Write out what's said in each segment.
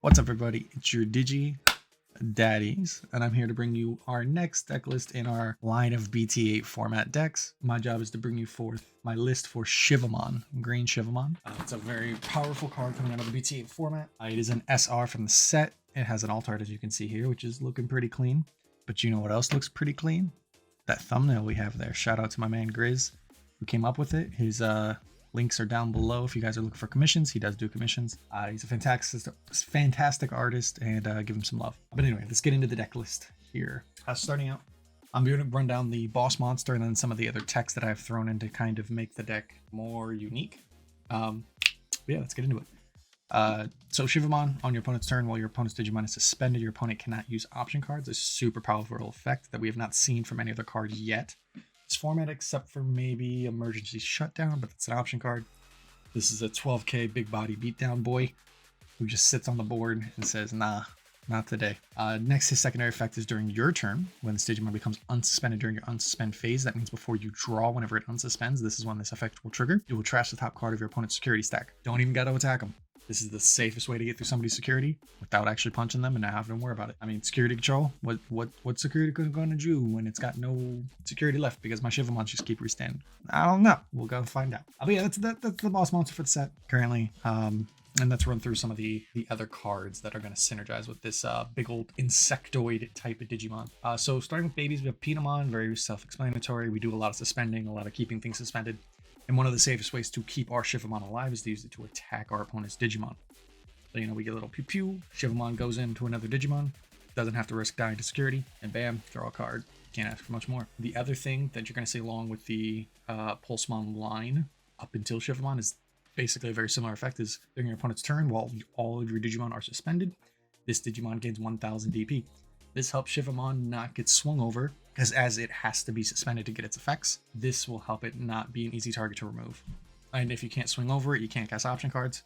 What's up, everybody? It's your Digi-daddies, and I'm here to bring you our next deck list in our line of BT8 format decks. My job is to bring you forth my list for Shivamon, green Shivamon. It's a very powerful card coming out of the BT8 format. It is an SR from the set. It has an alt art, as you can see here, which is looking pretty clean. But you know what else looks pretty clean? That thumbnail we have there. Shout out to my man Grizz, who came up with it. His links are down below if you guys are looking for commissions. He does do commissions. He's a fantastic artist, and give him some love. But anyway, let's get into the deck list here. Starting out, I'm going to run down the boss monster and then some of the other techs that I've thrown in to kind of make the deck more unique. Yeah, let's get into it. So Shivamon, on your opponent's turn, while your opponent's Digimon is suspended, your opponent cannot use option cards. A super powerful effect that we have not seen from any other card yet. This format, except for maybe Emergency Shutdown, but it's an option card. This is a 12k big body beatdown boy who just sits on the board and says, nah, not today. Next, his secondary effect is during your turn. When this Digimon becomes unsuspended during your unsuspend phase, that means before you draw whenever it unsuspends, this is when this effect will trigger. You will trash the top card of your opponent's security stack. Don't even gotta attack him. This is the safest way to get through somebody's security without actually punching them and not having to worry about it. I mean, security control, what security going to do when it's got no security left because my Shivamon just keep restanding? I don't know. We'll go find out. But yeah, that's the boss monster for the set currently. And let's run through some of the other cards that are going to synergize with this big old insectoid type of Digimon. So starting with babies, we have Pinomon, very self-explanatory. We do a lot of suspending, a lot of keeping things suspended. And one of the safest ways to keep our Shivamon alive is to use it to attack our opponent's Digimon. So, we get a little pew pew, Shivamon goes into another Digimon, doesn't have to risk dying to security, and bam, draw a card. Can't ask for much more. The other thing that you're going to see along with the Pulsemon line up until Shivamon is basically a very similar effect is during your opponent's turn while all of your Digimon are suspended, this Digimon gains 1000 DP. This helps Shivamon not get swung over, because as it has to be suspended to get its effects, this will help it not be an easy target to remove. And if you can't swing over it, you can't cast option cards,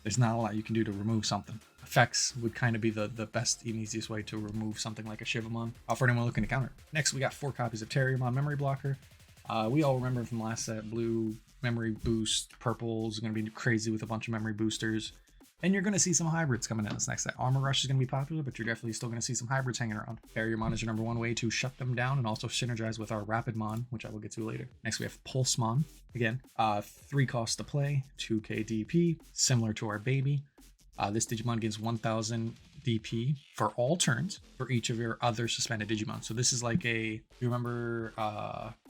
there's not a lot you can do to remove something. Effects would kind of be the best and easiest way to remove something like a Shivamon for anyone looking to counter. Next, we got 4 copies of Terriermon Memory Blocker. We all remember from last set, blue memory boost, purple is going to be crazy with a bunch of memory boosters. And you're going to see some hybrids coming in this next set. Armor Rush is going to be popular, but you're definitely still going to see some hybrids hanging around. Barriermon is your #1 way to shut them down and also synergize with our Rapidmon, which I will get to later. Next, we have Pulsemon. Again, 3 costs to play, 2k DP, similar to our baby. This Digimon gains 1000 DP for all turns for each of your other suspended Digimon. So this is like you remember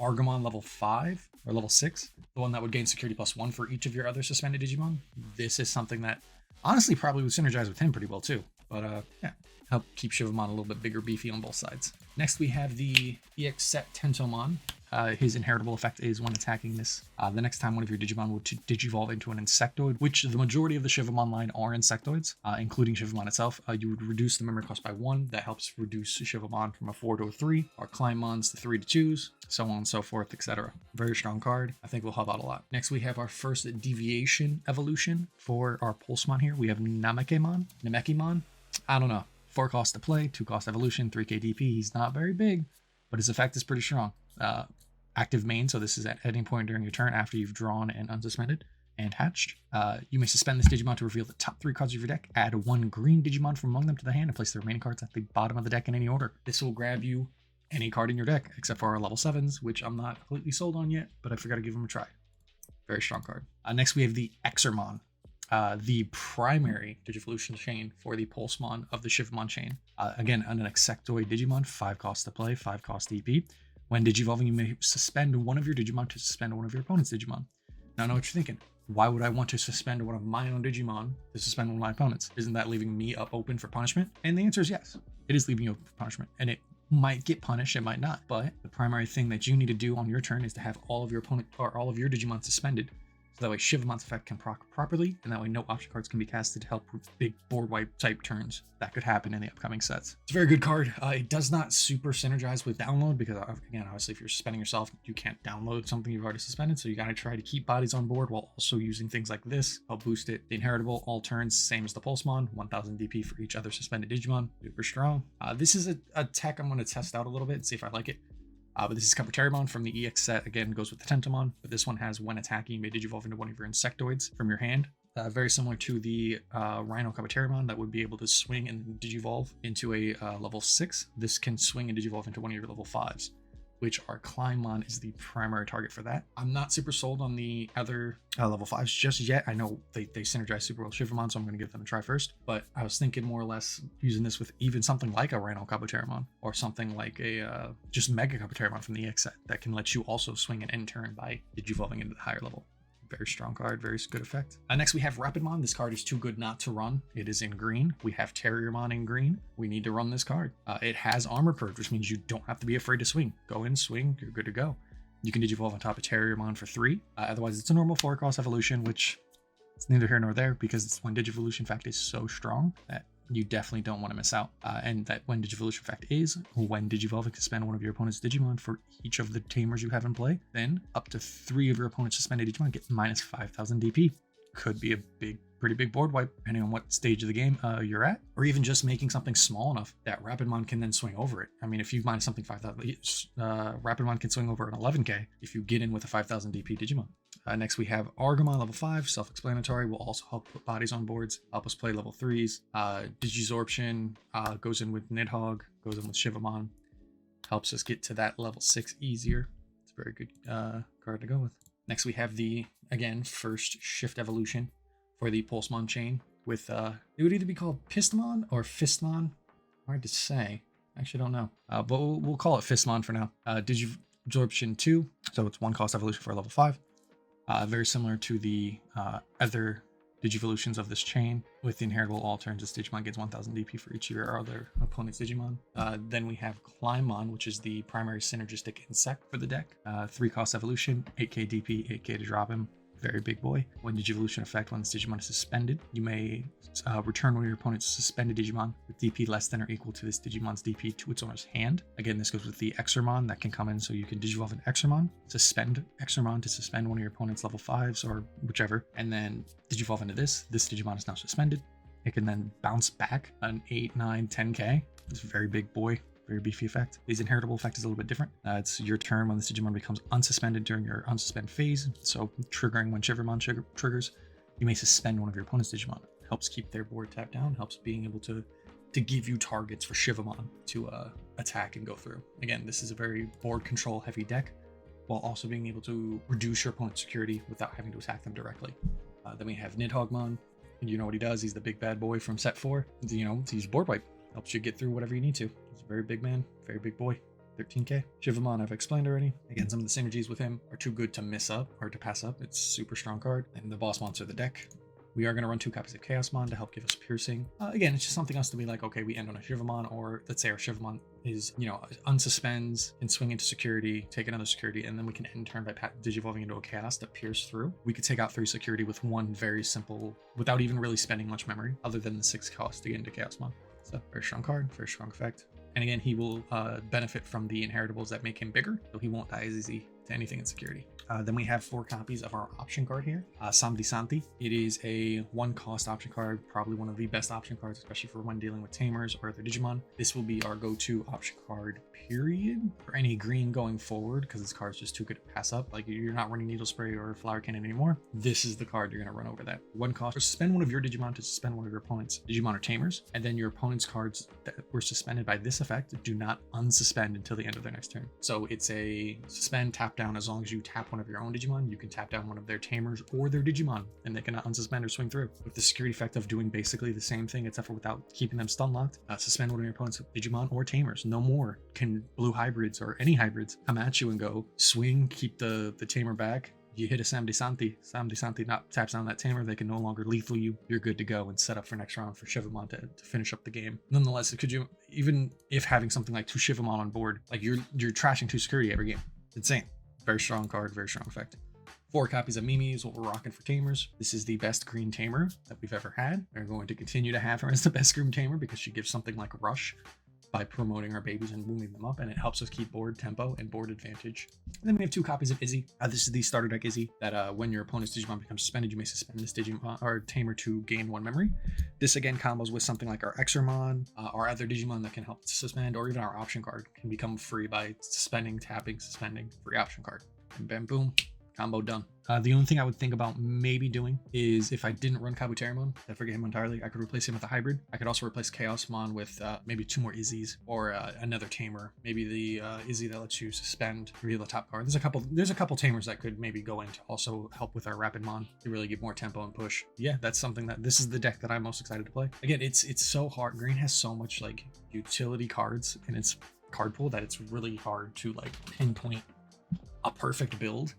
Argamon level 5 or level 6? The one that would gain security +1 for each of your other suspended Digimon? This is something that honestly probably would synergize with him pretty well too. But yeah, help keep Shivamon a little bit bigger, beefy on both sides. Next, we have the EX set Tentomon. His inheritable effect is when attacking this, the next time one of your Digimon would digivolve into an insectoid, which the majority of the Shivamon line are insectoids, including Shivamon itself. You would reduce the memory cost by 1. That helps reduce Shivamon from a 4 to a 3, or Climbmons to 3 to choose, so on and so forth, etc. Very strong card. I think will help out a lot. Next, we have our first deviation evolution for our Pulsemon here. We have Namekimon. I don't know. 4 cost to play, 2 cost evolution, 3k DP. He's not very big, but his effect is pretty strong. Active main, so this is at ending point during your turn after you've drawn and unsuspended and hatched. You may suspend this Digimon to reveal the top 3 cards of your deck, add 1 green Digimon from among them to the hand, and place the remaining cards at the bottom of the deck in any order. This will grab you any card in your deck, except for our level 7s, which I'm not completely sold on yet, but I forgot to give them a try. Very strong card. Next, we have the Exermon. The primary Digivolution chain for the Pulsemon of the Shivamon chain. Again, an Insectoid Digimon, 5 cost to play, 5 cost DP. When digivolving, you may suspend one of your Digimon to suspend one of your opponent's Digimon. Now I know what you're thinking. Why would I want to suspend one of my own Digimon to suspend one of my opponents? Isn't that leaving me up open for punishment? And the answer is yes. It is leaving you open for punishment. And it might get punished, it might not. But the primary thing that you need to do on your turn is to have all of your opponent or all of your Digimon suspended. So that way Shivamon's effect can proc properly, and that way no option cards can be casted to help with big board wipe type turns that could happen in the upcoming sets. It's a very good card. It does not super synergize with download because, again, obviously if you're suspending yourself, you can't download something you've already suspended, so you gotta try to keep bodies on board while also using things like this. Help boost it. The inheritable, all turns, same as the Pulsemon, 1000 DP for each other suspended Digimon. Super strong. This is a tech I'm gonna test out a little bit and see if I like it. But this is Terriermon from the EX set. Again, goes with the Tentomon. But this one has, when attacking, you may digivolve into one of your insectoids from your hand. Very similar to the Rhino Kabuterimon that would be able to swing and Digivolve into a level 6. This can swing and Digivolve into one of your level 5s, which our Climbon is the primary target for that. I'm not super sold on the other level 5s just yet. I know they synergize super well with Shivamon, so I'm going to give them a try first. But I was thinking more or less using this with even something like a Rhino Kabuterimon or something like a just Mega Kabuterimon from the EX set that can let you also swing an end turn by Digivolving into the higher level. Very strong card, very good effect. Next we have Rapidmon. This card is too good not to run. It is in green. We have Terriermon in green. We need to run this card. It has Armor Purge, which means you don't have to be afraid to swing. Go in, swing, you're good to go. You can Digivolve on top of Terriermon for 3. Otherwise, it's a normal 4-cost evolution, which it's neither here nor there because it's when Digivolution fact is so strong that you definitely don't want to miss out. And that when Digivolution fact is when Digivolving to spend one of your opponent's Digimon for each of the Tamers you have in play, then up to 3 of your opponent's suspended Digimon get minus 5,000 DP. Could be a pretty big board wipe, depending on what stage of the game you're at, or even just making something small enough that Rapidmon can then swing over it. I mean, if you minus something 5,000, Rapidmon can swing over an 11k if you get in with a 5,000 DP Digimon. Next we have Argomon level 5, self-explanatory, will also help put bodies on boards, help us play level 3s. Digizorption goes in with Nidhogg, goes in with Shivamon, helps us get to that level 6 easier. It's a very good card to go with. Next we have the, again, first shift evolution for the Pulsemon chain with, it would either be called Pistamon or Fistmon. Hard to say. I actually don't know. But we'll call it Fistmon for now. Digizorption 2, so it's 1-cost evolution for a level 5. Very similar to the other Digivolutions of this chain. With the inheritable all turns, this Digimon gets 1000 DP for each of your other opponent's Digimon. Then we have Climbon, which is the primary synergistic insect for the deck. 3-cost evolution, 8k DP, 8k to drop him. Very big boy. When Digivolution effect, when this Digimon is suspended, you may return one of your opponent's suspended Digimon with DP less than or equal to this Digimon's DP to its owner's hand. Again, this goes with the Exermon that can come in, so you can Digivolve an Exermon, suspend Exermon to suspend one of your opponent's level 5s or whichever, and then Digivolve into this. This Digimon is now suspended. It can then bounce back an 8, 9, 10k. It's a very big boy. Very beefy effect. His inheritable effect is a little bit different. It's your turn when this Digimon becomes unsuspended during your unsuspend phase. So triggering when Shivamon triggers, you may suspend one of your opponent's Digimon. Helps keep their board tapped down. Helps being able to give you targets for Shivamon to attack and go through. Again, this is a very board control heavy deck, while also being able to reduce your opponent's security without having to attack them directly. Then we have Nidhoggmon. And you know what he does? He's the big bad boy from set 4. You know, he's board wipe. Helps you get through whatever you need to. He's a very big man, very big boy. 13k. Shivamon, I've explained already. Again, some of the synergies with him are too good to miss up or to pass up. It's a super strong card. And the boss monster of the deck. We are going to run 2 copies of Chaosmon to help give us piercing. Again, it's just something else to be like, okay, we end on a Shivamon, or let's say our Shivamon is, you know, unsuspends and swing into security, take another security, and then we can end turn by Digivolving into a Chaos to pierce through. We could take out 3 security with one very simple, without even really spending much memory, other than the 6 cost to get into Chaosmon. So very strong card, very strong effect. And again, he will benefit from the inheritables that make him bigger, so he won't die as easy to anything in security. Then we have 4 copies of our option card here, Samdi Santi. It is a 1-cost option card, probably one of the best option cards, especially for when dealing with Tamers or other Digimon. This will be our go-to option card, period, for any green going forward, because this card's just too good to pass up. Like, you're not running Needle Spray or Flower Cannon anymore. This is the card you're going to run over that. 1 cost, or suspend one of your Digimon to suspend one of your opponent's Digimon or Tamers, and then your opponent's cards that were suspended by this effect do not unsuspend until the end of their next turn. So it's a suspend, tap down. As long as you tap one of your own Digimon, you can tap down one of their Tamers or their Digimon, and they cannot unsuspend or swing through. With the security effect of doing basically the same thing, except for without keeping them stun locked, suspend one of your opponent's Digimon or Tamers. No more can blue hybrids or any hybrids come at you and go swing, keep the Tamer back. You hit a Samdi Santi not taps down that Tamer, they can no longer lethal you. You're good to go and set up for next round for Shivamon to finish up the game. Nonetheless, could you, even if having something like 2 Shivamon on board, like you're trashing 2 security every game. It's insane. Very strong card, very strong effect. 4 copies of Mimi is what we're rocking for Tamers. This is the best green Tamer that we've ever had. We're going to continue to have her as the best green Tamer because she gives something like a rush by promoting our babies and moving them up, and it helps us keep board tempo and board advantage. And then we have 2 copies of Izzy. This is the starter deck Izzy that when your opponent's Digimon becomes suspended, you may suspend this Digimon or Tamer to gain 1 memory. This again combos with something like our Exermon, our other Digimon that can help suspend, or even our option card can become free by suspending, tapping, suspending, free option card. And bam, boom, Combo done. The only thing I would think about maybe doing is if I didn't run Kabuterimon, I forget him entirely, I could replace him with a hybrid. I could also replace Chaosmon with maybe 2 more Izzies or another Tamer. Maybe the Izzy that lets you suspend, reveal the top card. There's a couple Tamers that could maybe go in to also help with our Rapidmon to really give more tempo and push. Yeah, that's something that this is the deck that I'm most excited to play. Again, it's so hard. Green has so much like utility cards in its card pool that it's really hard to like pinpoint a perfect build.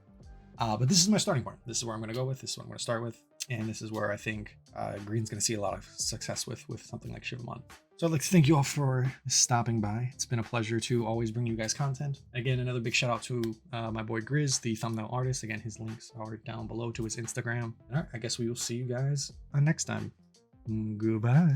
But this is my starting point. This is where I'm going to go with. This is what I'm going to start with. And this is where I think Green's going to see a lot of success with something like Shivamon. So I'd like to thank you all for stopping by. It's been a pleasure to always bring you guys content. Again, another big shout out to my boy Grizz, the thumbnail artist. Again, his links are down below to his Instagram. All right, I guess we will see you guys next time. Goodbye.